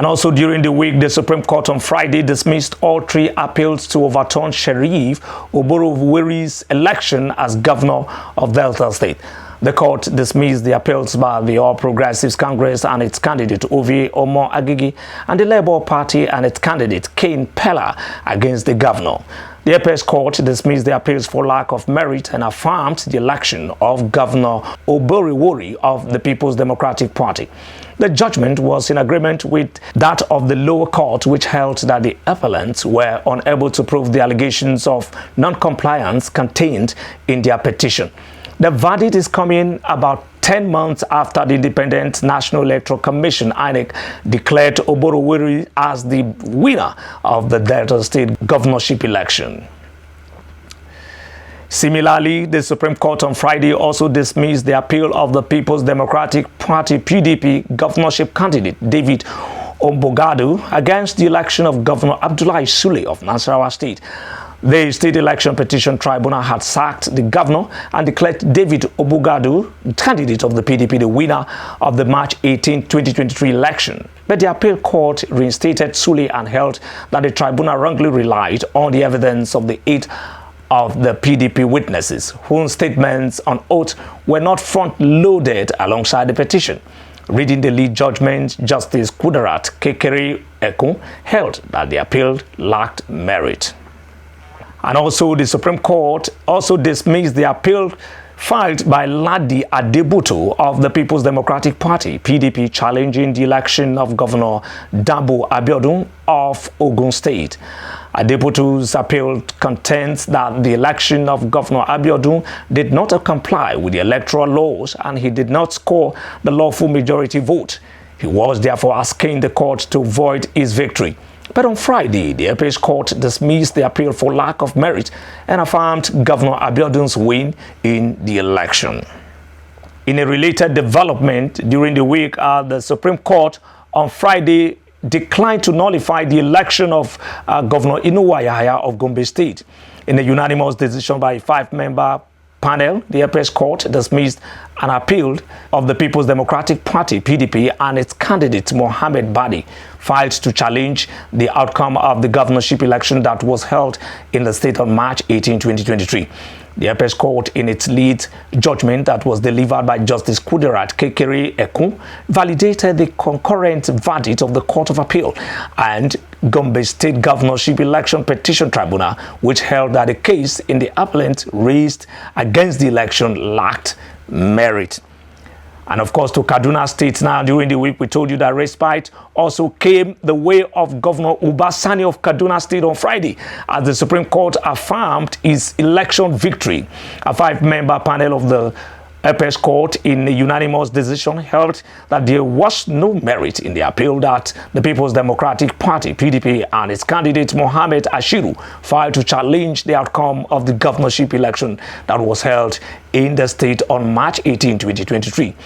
And also during the week, the Supreme Court on Friday dismissed all three appeals to overturn Sheriff Oborowori's election as governor of Delta State. The court dismissed the appeals by the All Progressives Congress and its candidate Ovi Omo Agigi and the Labour Party and its candidate Cain Pella against the governor. The Apex Court dismissed the appeals for lack of merit and affirmed the election of Governor Oborowori of the People's Democratic Party. The judgment was in agreement with that of the lower court, which held that the appellants were unable to prove the allegations of non-compliance contained in their petition. The verdict is coming about 10 months after the Independent National Electoral Commission (INEC) declared Oborowori as the winner of the Delta State governorship election. Similarly, the Supreme Court on Friday also dismissed the appeal of the People's Democratic Party (PDP) governorship candidate David Ombogadu against the election of Governor Abdullahi Sule of Nasarawa State. The State Election Petition Tribunal had sacked the governor and declared David Ombogadu, candidate of the PDP, the winner of the March 18, 2023 election. But the appeal court reinstated Sule and held that the tribunal wrongly relied on the evidence of the 8 of the PDP witnesses, whose statements on oath were not front-loaded alongside the petition. Reading the lead judgment, Justice Kudarat Kekere Ekun held that the appeal lacked merit. And also, the Supreme Court also dismissed the appeal filed by Ladi Adebuto of the People's Democratic Party, PDP, challenging the election of Governor Dabo Abiodun of Ogun State. Adebuto's appeal contends that the election of Governor Abiodun did not comply with the electoral laws and he did not score the lawful majority vote. He was therefore asking the court to void his victory. But on Friday, the Apex Court dismissed the appeal for lack of merit and affirmed Governor Abiodun's win in the election. In a related development during the week, the Supreme Court on Friday declined to nullify the election of Governor Inuwa Yahaya of Gombe State. In a unanimous decision by a 5-member panel, the Apex Court dismissed an appeal of the People's Democratic Party, PDP, and its candidate, Mohammed Badi, filed to challenge the outcome of the governorship election that was held in the state on March 18, 2023. The Apex Court, in its lead judgment that was delivered by Justice Kudarat Kekere Ekun, validated the concurrent verdict of the Court of Appeal and Gombe State Governorship Election Petition Tribunal, which held that the case in the appellant raised against the election lacked merit. And of course, to Kaduna State now, during the week, we told you that respite also came the way of Governor Uba Sani of Kaduna State on Friday, as the Supreme Court affirmed his election victory. A 5-member panel of the Apex Court, in a unanimous decision, held that there was no merit in the appeal that the People's Democratic Party, PDP, and its candidate Mohammed Ashiru filed to challenge the outcome of the governorship election that was held in the state on March 18, 2023.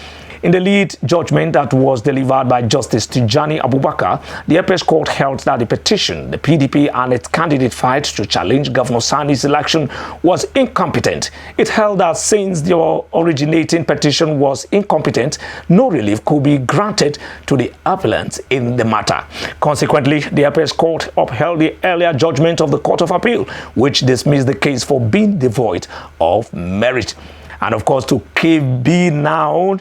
In the lead judgment that was delivered by Justice Tijani Abubakar, the Apex Court held that the petition the PDP and its candidate filed to challenge Governor Sani's election was incompetent. It held that since the originating petition was incompetent, no relief could be granted to the appellants in the matter. Consequently, the Apex Court upheld the earlier judgment of the Court of Appeal, which dismissed the case for being devoid of merit. And of course, to KB now,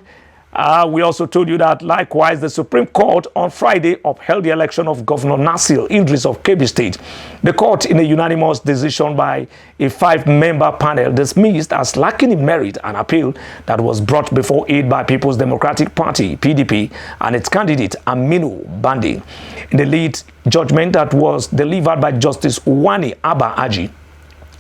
we also told you that likewise the Supreme Court on Friday upheld the election of Governor Nasir Idris of Kebbi State. The court, in a unanimous decision by a 5-member panel, dismissed as lacking in merit an appeal that was brought before it by People's Democratic Party, PDP, and its candidate Aminu Bandi. In the lead judgment that was delivered by Justice Uwani Abba Aji,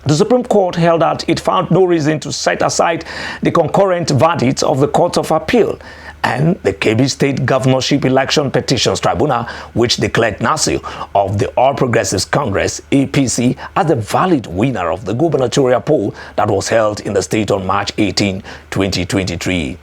the Supreme Court held that it found no reason to set aside the concurrent verdicts of the Court of Appeal and the Kebbi State Governorship Election Petitions Tribunal, which declared Nasir of the All Progressives Congress, APC, as the valid winner of the gubernatorial poll that was held in the state on March 18, 2023.